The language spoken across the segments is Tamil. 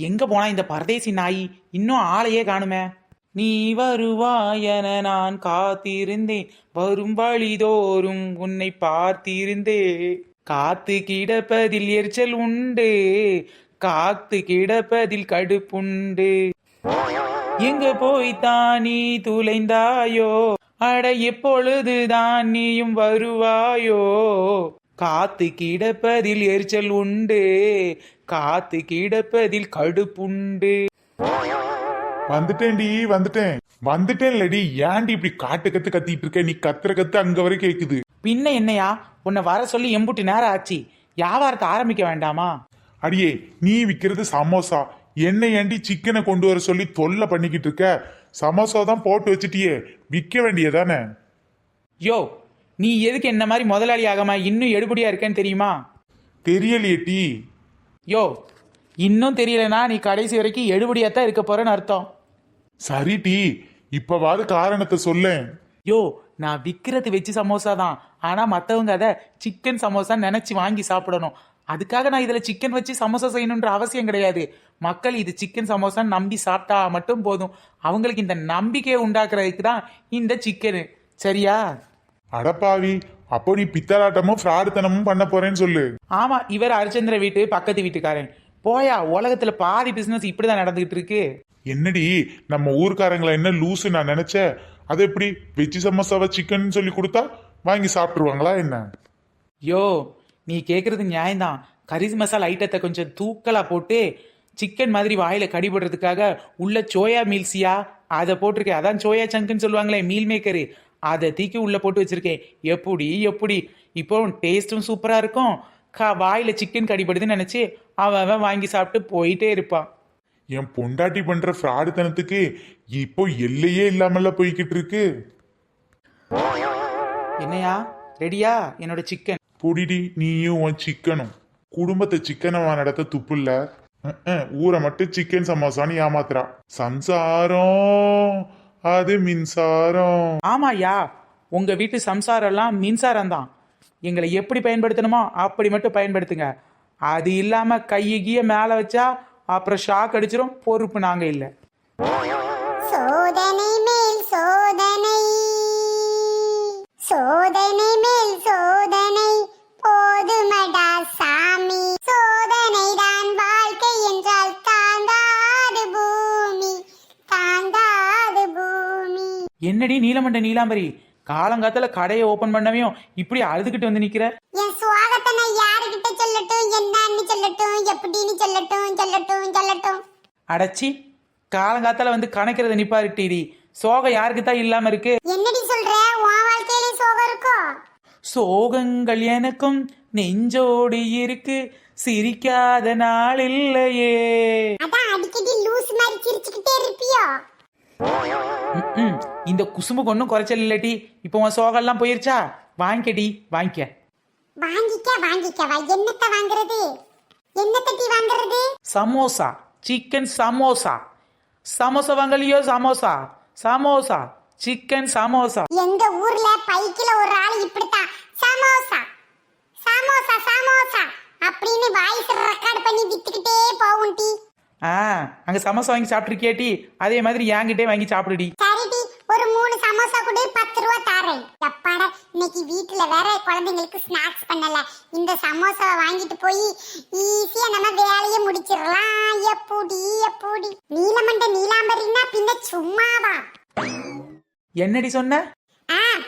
எங்க போனா இந்த பரதேசி நாய்? இன்னும் ஆளையே காணுமே. நீ வருவாயென நான் காத்திருந்தேன், வரும் வழிதோறும் உன்னை பார்த்திருந்தே. காத்து கிடப்பதில் எரிச்சல் உண்டு, காத்து கிடப்பதில் கடுப்புண்டு. எங்க போய்த்தான் நீ துளைந்தாயோ, அட எப்பொழுதுதான் நீயும் வருவாயோ. காத்து கிடப்பதில் எரிச்சல் உண்டு, காத்து கிடப்பதில் கடுப்புண்டு. வந்துட்டேன்டி வந்துட்டேன்லடி. ஏன்டி இப்படி காட்டு கத்து கத்திட்டு இருக்க? நீ கத்துற கத்து அங்க வரை கேக்குது. பின்ன என்னையா, உன்னை வர சொல்லி எம்புட்டு நேரம் ஆச்சு. வியாபாரத்தை ஆரம்பிக்க வேண்டாமா? அடியே, நீ விக்கிறது சமோசா, என்ன ஏண்டி சிக்கனை கொண்டு வர சொல்லி தொல்லை பண்ணிக்கிட்டு இருக்க? சமோசா தான் போட்டு வச்சுட்டியே, விற்க வேண்டியதானே? யோ, நீ எதுக்கு என்ன மாதிரி முதலாளி ஆகாம இன்னும் எடுபடியா இருக்கேன்னு தெரியுமா? தெரியலையே டி. யோ, இன்னும் தெரியலனா நீ கடைசி வரைக்கும் எடுபடியாத்தான் இருக்க போறேன்னு அர்த்தம். சரி டி, இப்பவாது காரணத்தை சொல்லேன். யோ, நான் விற்கிறது வெஜ்ஜு சமோசா தான், ஆனா மற்றவங்க அதை சிக்கன் சமோசா நினைச்சு வாங்கி சாப்பிடணும். அதுக்காக நான் இதுல சிக்கன் வச்சு சமோசா செய்யணுன்ற அவசியம் கிடையாது. மக்கள் இது சிக்கன் சமோசான்னு நம்பி சாப்பிட்டா மட்டும் போதும். அவங்களுக்கு இந்த நம்பிக்கையை உண்டாக்குறதுக்கு தான் இந்த சிக்கனு. சரியா? அடப்பாவி, அப்போ நீ பித்தலாட்டமும் ஃப்ராடுத்தனமும் பண்ண போறேன்னு சொல்லு. ஆமா, இவர் ஹரிச்சந்திர வீட்டு பக்கத்து வீட்டுக்காரன். போயா, உலகத்துல பாதி பிசினஸ் இப்படிதான் நடந்துகிட்டு இருக்கு. என்னடி, நம்ம ஊர்க்காரங்களை என்ன லூசு நான் நினைச்சேன். அது எப்படி வெஜ்ஜு சமோசாவை சிக்கன் சொல்லி கொடுத்தா வாங்கி சாப்பிட்டுருவாங்களா என்ன? யோ, நீ கேட்குறது நியாயம்தான். கறி மசாலா ஐட்டத்தை கொஞ்சம் தூக்கலா போட்டு சிக்கன் மாதிரி வாயில கடிபடுறதுக்காக உள்ள சோயா மீல்ஸியா அதை போட்டிருக்கேன். அதான் சோயா சங்குன்னு சொல்லுவாங்களே, மீல் மேக்கரு, அதை தூக்கி உள்ள போட்டு வச்சிருக்கேன். எப்படி இப்போ டேஸ்டும் சூப்பரா இருக்கும். வாயில சிக்கன் கடிபடுதுன்னு நினைச்சு அவன் வாங்கி சாப்பிட்டு போயிட்டே இருப்பான். என் பொண்டாட்டி பண்ற ஃப்ராடுத்தனத்துக்கு இப்போ எல்லையே இல்லாமல போய்கிட்டு இருக்கு. என்னையா, ரெடியா என்னோட சிக்கன்? புடிடி நீயும் உன் சிக்கனும். குடும்பத்தை சிக்கனவா நடத்த துப்பு இல்ல. ஊரை மட்டும் சிக்கன் சமோசான்னு ஏமாத்துறா. சம்சாரம் அது மின்சாரம். ஆமாயா, உங்க வீட்டு சம்சாரம் எல்லாம் மின்சாரம் தான். எங்களை எப்படி பயன்படுத்தணுமோ அப்படி மட்டும் பயன்படுத்துங்க. அது இல்லாம கைய மேல வச்சா அப்புறம் ஷாக் அடிச்சிரும். பொறுப்பு நாங்க இல்ல. சோதனை மேல் சோதனை, சோதனை மேல் சோதனை, போதுமடா சாமி. சோதனை தான் வாழ்க்கை என்றால் தாங்காது பூமி, தாங்காது பூமி. என்னடி நீலமண்ட நீலாம்பரி, காலங்காத்துல கடையை ஓபன் பண்ணவையும் இப்படி அழுதுகிட்டு வந்து நிக்கிற? என் சுவாகத்தை நான் யாருகிட்ட சொல்லட்டும், என்னன்னு சொல்லட்டும், எப்படின்னு சொல்லட்டும். அடச்சி, காலங்காத்தால வந்து கணக்கிறத நிப்பாருட்டி. சோகம் யாருக்கு தான் இல்லாம இருக்கு? என்னடி சொல்ற? உன் வாழ்க்கையில சோகம் இருக்கோ? சோகங்கள் எனக்கும் நெஞ்சோடு இருக்கு, சிரிக்காத நாள் இல்லையே. அதான் அடிக்கடி லூஸ் மாதிரி சிரிச்சுக்கிட்டே இருப்பியோ? இந்த குசும்புக்கு ஒன்றும் குறைச்சல் இல்லட்டி. இப்போ உன் சோகம் எல்லாம் போயிருச்சா? வாங்கிக்கடி, வாங்கிக்க. வாங்கிக்கவா? என்னத்த வாங்குறது? என்னத்தட்டி வாங்குறது? சமோசா, சிக்கன் சமோசா. சமோசா வாங்கலையோ? சமோசா சமோசா, சிக்கன் சமோசா. எங்க ஊர்ல பைக்கில ஒரு ஆள் இப்படித்தான் சமோசா சமோசா சமோசா அப்படின்னு வாய்ஸ் ரெக்கார்ட் பண்ணி வித்துக்கிட்டே போவும் டி. அங்க சமோசா வாங்கி சாப்பிட்டுருக்கியாட்டி? அதே மாதிரி என்கிட்டே வாங்கி சாப்பிடுடி. சரிடி, ஒரு 3 சமோசா கூட 10 ரூபா தரேன். எப்பாடா, இன்னைக்கு வீட்டுல வேற குழந்தைங்களுக்கு ஸ்நாக்ஸ் பண்ணல. இந்த சமோசாவை வாங்கிட்டு போய் ஈஸியா நம்ம வேலையை முடிச்சிடலாம். எப்படி நீலமண்ட நீலாம்பரின்னா பின்ன சும்மாவா? என்னடி சொன்ன?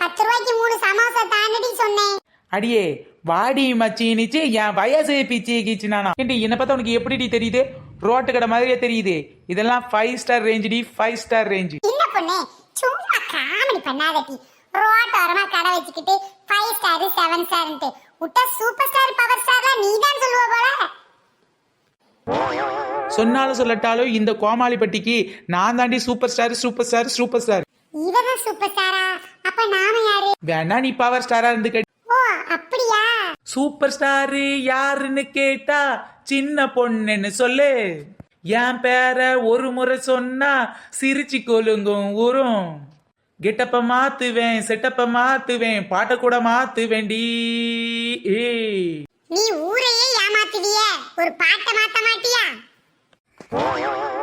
10 ரூபாய்க்கு 3 சமோசா தானடி சொன்னேன். அடியே வாடி மச்சினிச்சு, என் வயசு பிச்சு கீச்சுனானா? என்ன பார்த்தா உனக்கு எப்படி தெரியுது? ரோட்டு கடை மாதிரியே தெரியுது. இதெல்லாம் 5 ஸ்டார் ரேஞ்சு டி, 5 ஸ்டார் ரேஞ்சு. என்ன பொண்ணே, சும்மா காமெடி பண்ணாதடி. ரோட்டோரமா கடை வச்சுக்கிட்டு 5 ஸ்டார் 7 ஸ்டார்ன்ட்டு விட்டா சூப்பர் ஸ்டார் பவர் ஸ்டார்லாம் நீ தான் சொல்லுவ போல. சொன்னாலும் சொல்லட்டாலும் இந்த கோமாளிப்பட்டிக்கு நான் தாண்டி super star super star super star. இவதான் சூப்பர் ஸ்டாரா? அப்ப நாம யாரு? வேணா நீ பவர் ஸ்டாரா இருந்து கேட்டு. ஓ அப்படியா? சூப்பர் ஸ்டார் யாருன்னு கேட்டா சின்ன பொண்ணுன்னு சொல்லு. என் பேர ஒரு முறை சொன்னா சிரிச்சு கொலுங்கும் ஊரும். கெட்டப்ப மாத்துவேன், செட்டப்ப மாத்துவேன், பாட்ட கூட மாத்துவேண்டி. நீ ஊரையே ஏமாத்துவிய, ஒரு பாட்டை மாத்த மாட்டியா?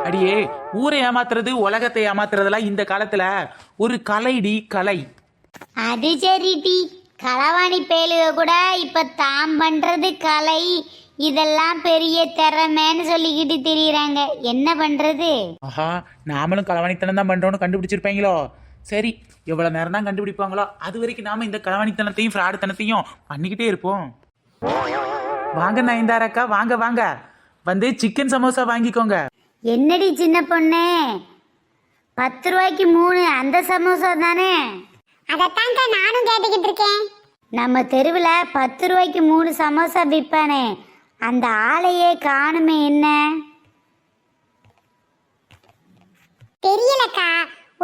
அடியே, ஊரை ஏமாத்துறது உலகத்தை ஏமாத்துறதெல்லாம் இந்த காலத்துல ஒரு கலைடி, கலை. அது சரிடி, களவாணி பேலுக கூட இப்ப தாம் பண்றது கலை, இதெல்லாம் பெரிய திறமைன்னு சொல்லிக்கிட்டு திரியுறாங்க. என்ன பண்றது? ஆஹா, நாமளும் களவாணித்தனம் தான் பண்றோம்னு கண்டுபிடிச்சிருப்பாங்களோ. சரி, எவ்வளவு நேரம் தான் கண்டுபிடிப்பாங்களோ அது வரைக்கும் நாம இந்த களவாணித்தனத்தையும் ஃப்ராடுத்தனத்தையும் பண்ணிக்கிட்டே இருப்போம். வாங்க நயன்தாராக்கா, வாங்க வாங்க, வந்து சிக்கன் சமோசா வாங்கிக்கோங்க. என்னடி சின்ன பொண்ணு, 10 ரூபாய்க்கு 3 அந்த சமோசா தானே? அதைத்தாங்க நானும் கேட்டுக்கிட்டு இருக்கேன். நம்ம தெருவில் 10 ரூபாய்க்கு 3 சமோசா விற்பானே, அந்த ஆளையே காணுமே. என்ன தெரியலக்கா,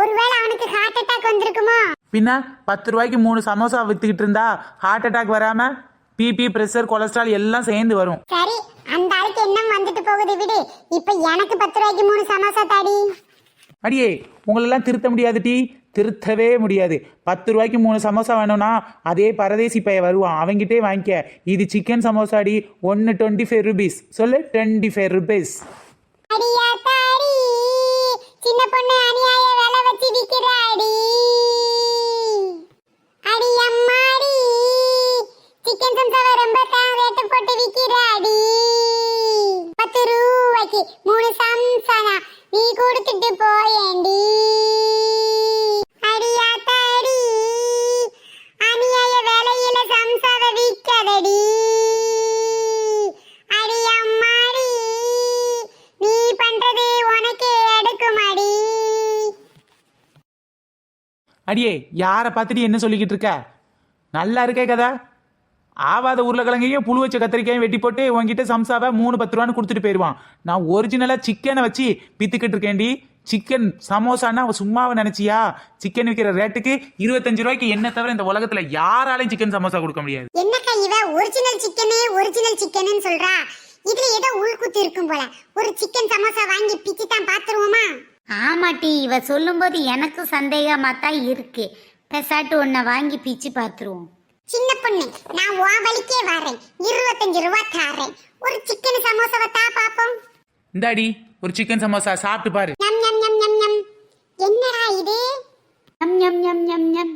ஒருவேளை அவனுக்கு ஹார்ட் அட்டாக் வந்திருக்குமோ? பின்ன 10 ரூபாய்க்கு 3 சமோசா வித்துக்கிட்டு இருந்தா ஹார்ட் அட்டாக் வராம பிபி, பிரஷர், கொலஸ்ட்ரால் எல்லாம் சேர்ந்து வரும். சரி, அந்த ஆளுக்கு என்ன வந்துட்டு போகுது விடு. இப்ப எனக்கு 10 ரூபாய்க்கு 3 சமோசா தாடி. அடியே, உங்களெல்லாம் திருத்த முடியாது டி, திருத்தவே முடியாது. 10 ரூபாய்க்கு 3 சமோசா வேணும்னா அதே பரதேசி பைய வருவான், அவங்கிட்டே வாங்கிக்க. இது சிக்கன் சமோசாடி, 1 25 rupees. சொல்லு, 25 rupees. அடியா தாடி, சின்ன பொண்ணு அநியாய விலை வச்சு விக்கிறாடி. அடி அம்மாடி, சிக்கன் சம்சாவை ரொம்ப ரேட்டு போட்டு விக்கிறாடி. 10 ரூபாய்க்கு 3 சம்சானா நீ கொடுத்துட்டு போயேண்டி. அடியா தாடி, அநியாய விலையில சம்சாவை விற்காதடி. அடி அம்மாடி, நீ பண்றது உனக்கே எடுக்குமாடி. அடியே, யாரை பார்த்துட்டு என்ன சொல்லிக்கிட்டு இருக்க? நல்லா இருக்கே கதா. ஆவாத உருளைக்கிழங்கையும் புழு வச்ச கத்திரிக்காயும் வெட்டி போட்டு உங்ககிட்ட சம்சாவை 3 10 ரூபான்னு கொடுத்துட்டு போயிடுவான். நான் ஒரிஜினலா சிக்கனை வச்சு வித்துக்கிட்டு இருக்கேன்டி. சிக்கன் சமோசான்னா சும்மாவை நினைச்சியா? சிக்கன் விற்கிற ரேட்டுக்கு 25 ரூபாய்க்கு என்ன தவிர இந்த உலகத்துல யாராலையும் சிக்கன் சமோசா கொடுக்க முடியாது. என்னக்கா இவ ஒரிஜினல் சிக்கன்னு சொல்றா? இதுல ஏதோ உள்குத்து இருக்கும் போல. ஒரு சிக்கன் சமோசா வாங்கி பிச்சு தான் பாத்துருவோமா? ஆமாட்டி, இவ சொல்லும்போது எனக்கு சந்தேகமா தான் இருக்கு. பெசாட்டு ஒன்ன வாங்கி பிச்சு பாத்துருவோம். சின்ன பொண்ணு, நான் உன் வழிக்கே வரேன். 25 ரூபாய் தாரேன். ஒரு சிக்கன் சமோசாவை தா பாப்போம். இந்தாடி ஒரு சிக்கன் சமோசா, சாப்பிட்டு பாரு. ஞம் ஞம் ஞம் ஞம் ஞம். என்னடா இது? ஞம் ஞம் ஞம் ஞம் ஞம்.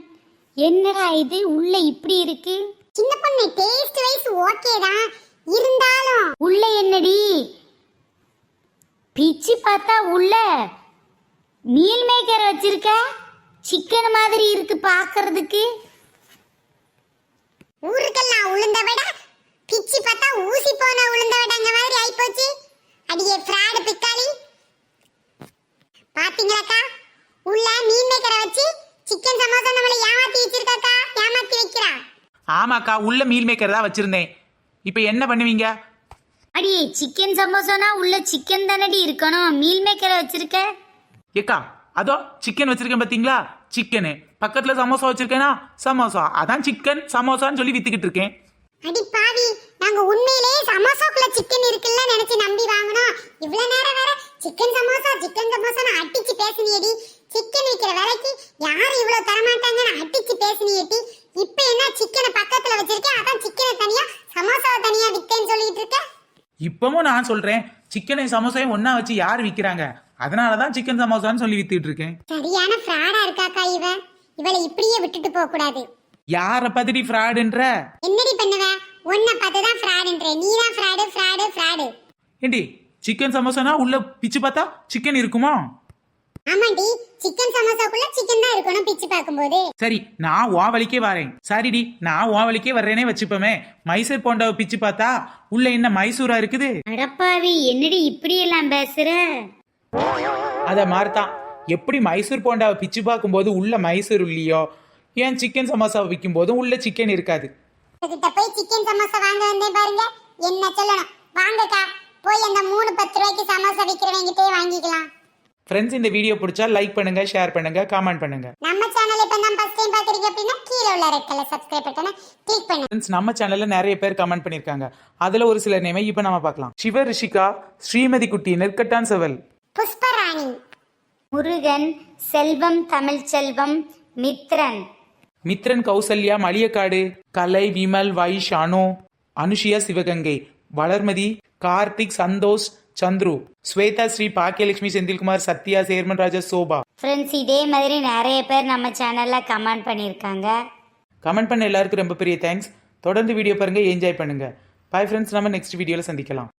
என்னடா இது, உள்ள இப்படி இருக்கு? சின்ன பொண்ணு, டேஸ்ட் வைஸ் ஓகே தான், இருந்தாலும் உள்ள என்னடி? பிச்சு பார்த்தா உள்ள மீல் மேக்கர் வச்சிருக்க. சிக்கன் மாதிரி இருக்கு பாக்குறதுக்கு. ஊருக்கெல்லாம் உளுந்த விட பிச்சு பார்த்தா ஊசி போன உளுந்த விடங்க மாதிரி ஆயிப்போச்சு. அடியே ஃப்ராடு பிக்காளி, பாத்தீங்களாக்கா? உள்ள மீன் மேக்கரை வச்சு சிக்கன் சமோசா நம்மள ஏமாத்தி வச்சிருக்காக்கா, ஏமாத்தி வைக்கிறா. ஆமாக்கா, உள்ள மீல் மேக்கர் தான் வச்சிருந்தேன். இப்போ என்ன பண்ணுவீங்க? அடியே, சிக்கன் சமோசானா உள்ள சிக்கன் தானடி இருக்கணும், மீல் மேக்கரை வச்சிருக்க. ஏக்கா, அதோ சிக்கன் வச்சிருக்கேன் பாத்தீங்களா? சிக்கனு பக்கத்துல சமோசா வச்சிருக்கேனா? சமோசா, அதான் சிக்கன் சமோசான்னு சொல்லி வித்துக்கிட்டு இருக்கேன். அடி பாவி, நாங்க உண்மையிலேயே சமோசாக்குள்ள சிக்கன் இருக்குல்ல நினைச்சு நம்பி வாங்குனோம். இவ்வளவு நேரம் வேற சிக்கன் சமோசான்னு அடிச்சு பேசுனியடி. சிக்கன் விக்கிற விலைக்கு யாரும் இவ்வளவு தரமாட்டாங்கன்னு அடிச்சு பேசுனியடி. இப்ப என்ன சிக்கனை பக்கத்துல வச்சிருக்கேன், அதான் சிக்கனை தனியா சமோசாவை தனியா வித்தேன்னு சொல்லிட்டு இருக்க. இப்பவும் நான் சொல்றேன், சிக்கனையும் சமோசாவையும் ஒன்னா வச்சு யார் விக்கிறாங்க? அதனாலதான் சிக்கன் சமோசான்னு சொல்லி வித்துட்டு இருக்கேன். சரியான ஃப்ராடா இருக்காக்கா இவளை இப்படியே விட்டுட்டு போக கூடாது. யாரை பார்த்துட்டு ஃப்ராடுன்ற? என்னடி பண்ணுவ? உன்னை பார்த்துதான் ஃப்ராடுன்ற. நீதான் ஃப்ராடு. ஏண்டி, சிக்கன் சமோசானா உள்ள பிச்சு பார்த்தா சிக்கன் இருக்குமா? ஆமாண்டி, சிக்கன் சமோசாக்குள்ள சிக்கன் தான் இருக்கணும் பிச்சு பார்க்கும்போது. சரி, நான் உன் வழிக்கே வரேன். சரிடி, நான் உன் வழிக்கே வர்றேனே வச்சுப்போமே. மைசூர் போண்டாவை பிச்சு பார்த்தா உள்ள என்ன மைசூரா இருக்குது? அடப்பாவி, என்னடி இப்படி எல்லாம் பேசுற? அத மாதிரிதான், எப்படி மைசூர் போண்டாவை பிச்சு பார்க்கும்போது உள்ள மைசூர் இல்லையோ, ஏன் சிக்கன் சமோசாவை விற்கும் போதும் உள்ள சிக்கன் இருக்காது. கிட்ட போய் சிக்கன் சமோசா வாங்க வந்தேன் பாருங்க, என்ன சொல்லணும்? வாங்கக்கா, போய் அந்த 3 10 ரூபாய்க்கு சமோசா விக்கிறவங்கிட்டே வாங்கிக்கலாம். ஃப்ரெண்ட்ஸ், இந்த வீடியோ பிடிச்சா லைக் பண்ணுங்க, ஷேர் பண்ணுங்க, கமெண்ட் பண்ணுங்க. நம்ம சேனல் இப்ப தான் ஃபர்ஸ்ட் டைம் பாக்குறீங்க அப்படின்னா கீழ உள்ள ரெட் கலர் சப்ஸ்கிரைப் பட்டனை கிளிக் பண்ணுங்க. ஃப்ரெண்ட்ஸ், நம்ம சேனல்ல நிறைய பேர் கமெண்ட் பண்ணிருக்காங்க. அதுல ஒரு சில நேமை இப்ப நம்ம பார்க்கலாம். சிவ ரிஷிகா, ஸ்ரீமதி குட்டி, நெற்கட்டான் செவல், புஷ்பராணி, முருகன், செல்வம், தமிழ்ச்செல்வம், மித்ரன், கௌசல்யா, மலியக்காடு, கலை, விமல், வைஷ், அனு, அனுஷியா, சிவகங்கை, வளர்மதி, கார்த்திக், சந்தோஷ், சந்துரு, ஸ்வேதா, ஸ்ரீ, பாக்கியலட்சுமி, செந்தில்குமார், சத்யா, சேர்மன் ராஜா, சோபா. ஃப்ரெண்ட்ஸ், இதே மாதிரி நிறைய பேர் நம்ம சேனல்ல கமெண்ட் பண்ணியிருக்காங்க. கமெண்ட் பண்ண எல்லாருக்கும் ரொம்ப பெரிய தேங்க்ஸ். தொடர்ந்து வீடியோ பாருங்க, என்ஜாய் பண்ணுங்க. பாய் ஃப்ரெண்ட்ஸ், நம்ம நெக்ஸ்ட் வீடியோவில் சந்திக்கலாம்.